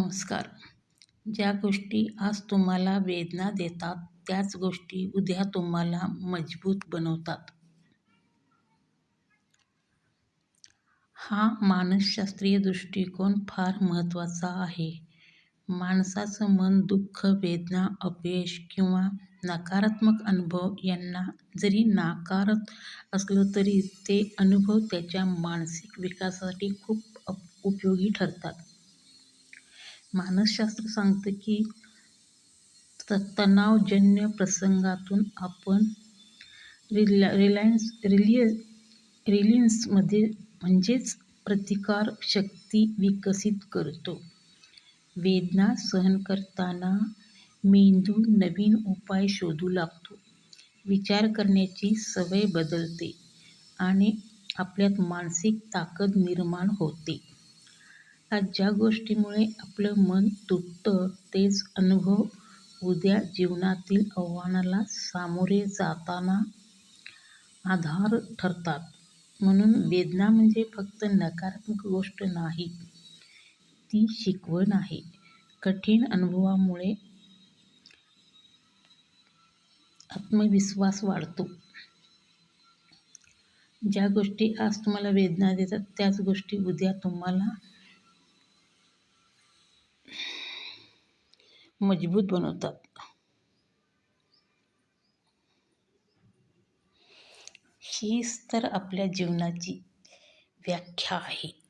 नमस्कार. ज्या गोष्टी आज तुम्हाला वेदना देतात, त्याच गोष्टी उद्या तुम्हाला मजबूत बनवतात. हा मानसशास्त्रीय दृष्टिकोन फार महत्त्वाचा आहे. माणसाचं मन दुःख, वेदना, अपयश किंवा नकारात्मक अनुभव यांना जरी नाकारत असलं तरी ते अनुभव त्याच्या मानसिक विकासासाठी खूप उपयोगी ठरतात. मानसशास्त्र सांगतं की तणावजन्य प्रसंगातून आपण रिलियन्समध्ये म्हणजेच प्रतिकार शक्ती विकसित करतो. वेदना सहन करताना मेंदू नवीन उपाय शोधू लागतो, विचार करण्याची सवय बदलते आणि आपल्यात मानसिक ताकद निर्माण होते. आज ज्या गोष्टीमुळे आपलं मन तुटतं तेच अनुभव उद्या जीवनातील आव्हानाला सामोरे जाताना आधार ठरतात. म्हणून वेदना म्हणजे फक्त नकारात्मक गोष्ट नाही, ती शिकवण आहे. कठीण अनुभवामुळे आत्मविश्वास वाढतो. ज्या गोष्टी आज तुम्हाला वेदना देतात त्याच गोष्टी उद्या तुम्हाला मजबूत बनवतात. हीच तर आपल्या जीवनाची व्याख्या आहे.